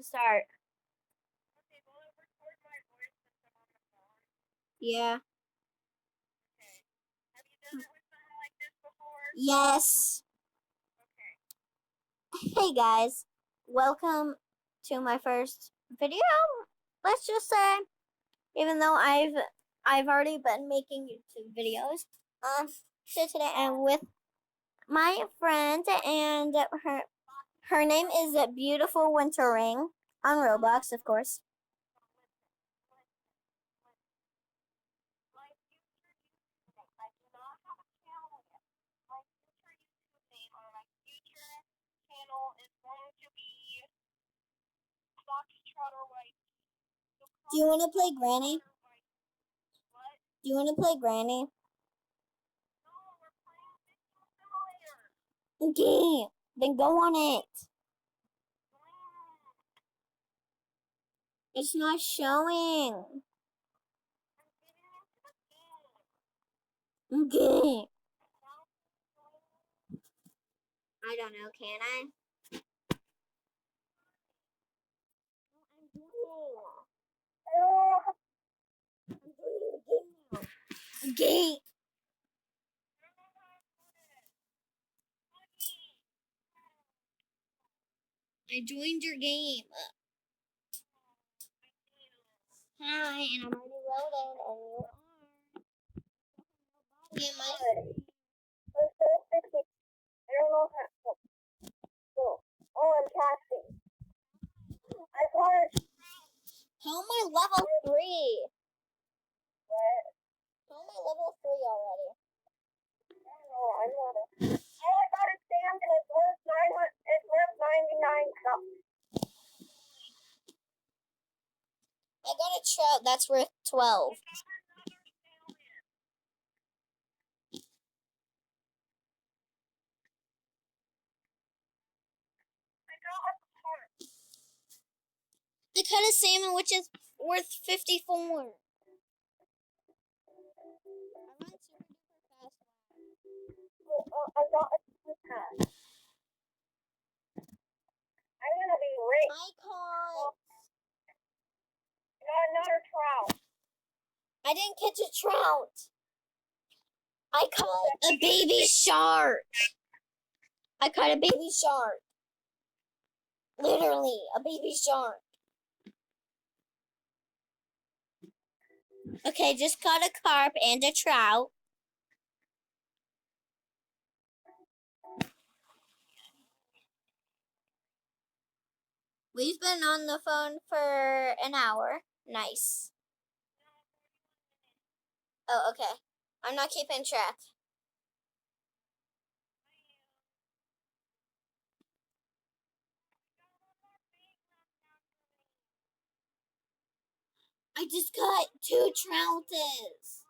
start. Yeah. Yes. Hey guys, welcome to my first video. Let's just say, even though I've already been making YouTube videos. So today I'm with my friend, and her name is BeautifulWinterRing on Roblox, of course. Do you want to play Granny? Do you want to play Granny? Okay, then go on it. It's not showing. Okay. I don't know, can I? I'm doing the game now. Game. I joined your game. Hi, and I'm already loaded, and you are. Yeah, my. I don't know how. Oh, I'm casting. I got. How am I level 3? What? How am I level 3 already? I don't know. I'm not a. Oh, I got a stamp and it's worth 900. It's worth 99 cups. I got a trout that's worth 12. I caught a salmon which is worth 54. I run super duper fast. I got a super pass. I'm gonna be rich. I got another trout. I didn't catch a trout. I caught a baby shark. I caught a baby shark. Literally, a baby shark. Okay, just caught a carp and a trout. We've been on the phone for an hour. Nice. Oh, okay. I'm not keeping track. I just got 2 trouters.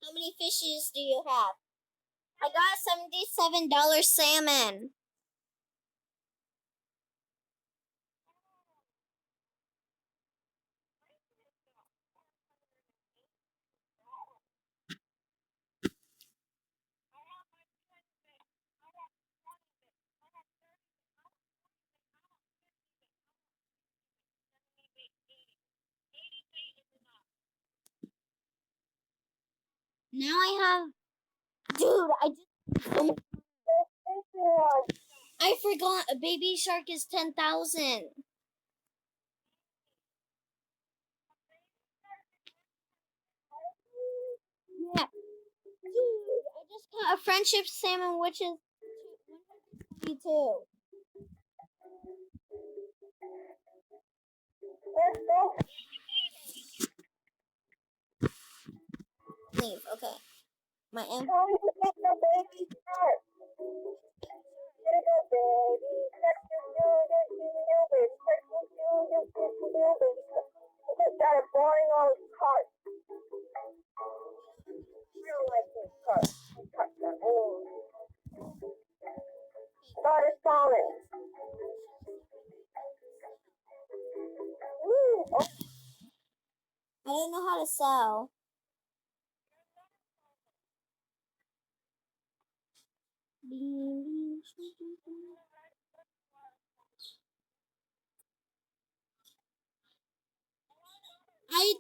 How many fishes do you have? I got $77 salmon. Now I have... Dude, I forgot a baby shark is 10,000. Yeah. Dude, I just got a friendship salmon which is 122. Leave, okay. My info. Got a boring old cart. I don't like these carts. These carts are old. God is falling. Oh. I don't know how to sell. I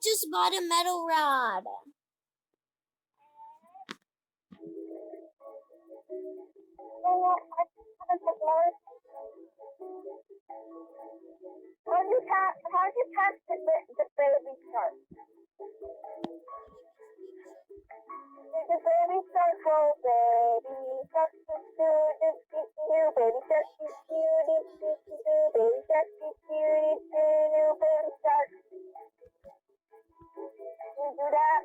just bought a metal rod. How do you test the baby shark? The baby shark go baby shark do do do do do baby shark do do do do do baby shark do do do do baby shark. You do that?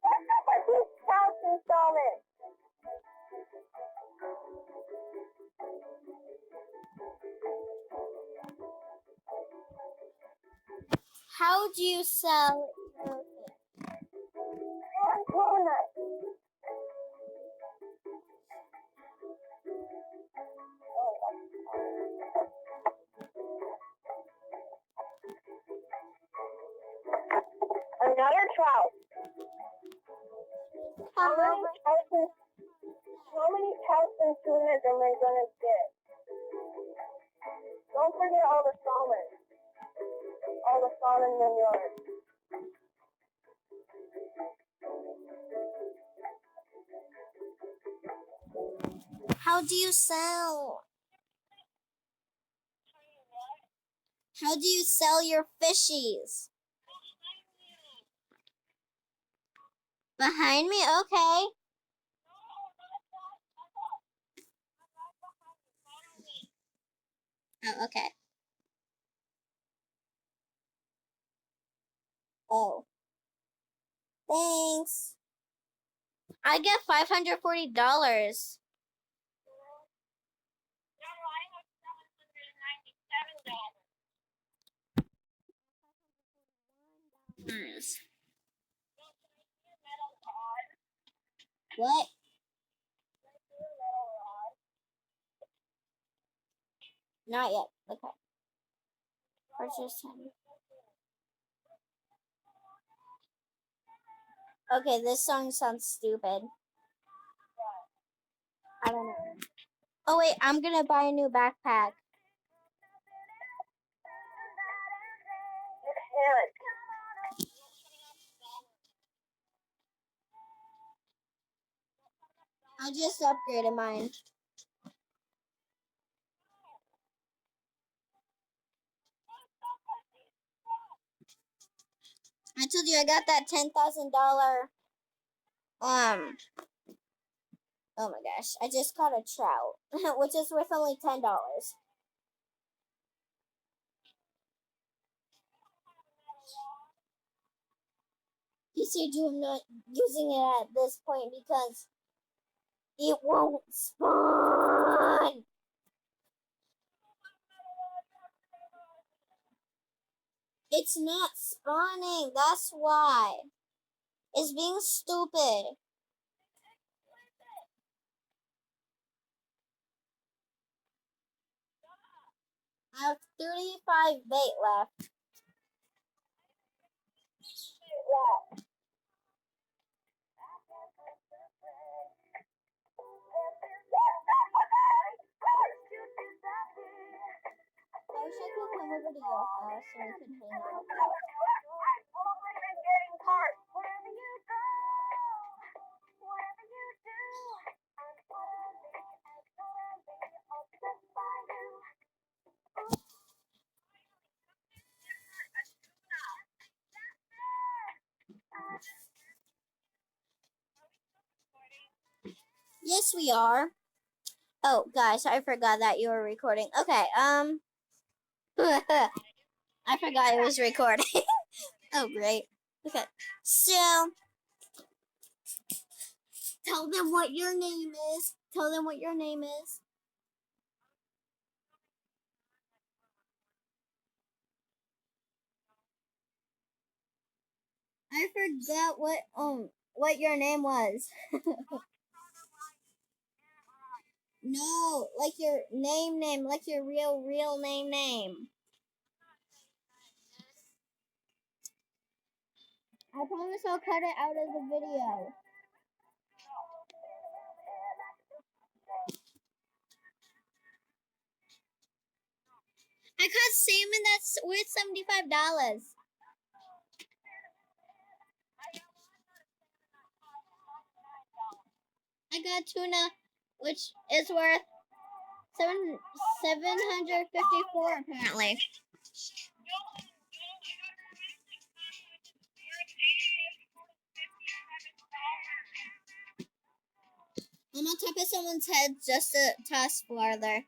That's not what this house installment. How do you sell your another trout. How many trouts and tunas am I gonna get? Don't forget all the salmon. All the salmon manure. How do you sell? How do you sell your fishies? Behind me? Okay. Oh, okay. Oh. Thanks. I get $540. What? Not yet. Okay. Purchase 10. Okay, this song sounds stupid. I don't know. Oh wait, I'm gonna buy a new backpack. I just upgraded mine. I told you I got that $10,000. Oh my gosh, I just caught a trout, which is worth only $10. You said I'm not using it at this point because it won't spawn. It's not spawning. That's why. It's being stupid. I have 35 bait left. I wish I could come over to your house so we could hang out. Yes, we are. Oh, guys, I forgot that you were recording. Okay, I forgot it was recording. Oh, great. Okay, so tell them what your name is. Tell them what your name is. I forgot what your name was. No, like your name, like your real name. I promise I'll cut it out of the video. I caught salmon that's worth $75. I got tuna, which is worth 754 apparently. I'm on top of someone's head just a toss farther.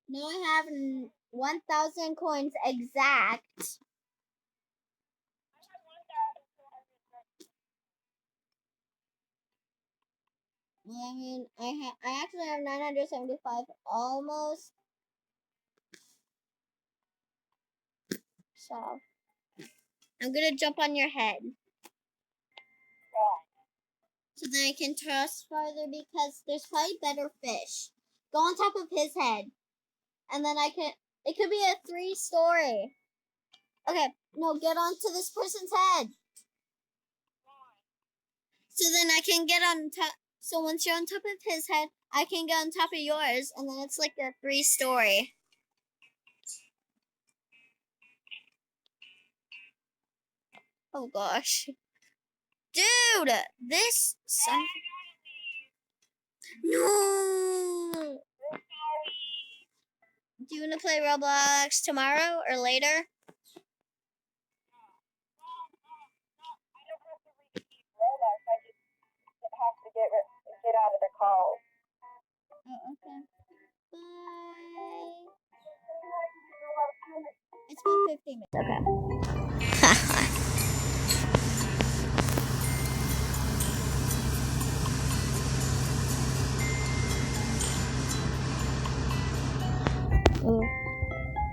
Now I have 1,000 coins exact. Well, I mean, I actually have 975 almost. So I'm gonna jump on your head. So then I can toss farther because there's probably better fish. Go on top of his head. And then it could be a 3-story. Okay, no, get onto this person's head. So then I can get on top. So once you're on top of his head, I can get on top of yours. And then it's like a 3-story. Oh gosh. Dude, this son. No. Do you want to play Roblox tomorrow or later? Get out of the call. Oh, okay. Bye. It's been 15 minutes. Okay. Ooh.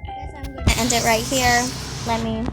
Guess I'm gonna end it right here. Let me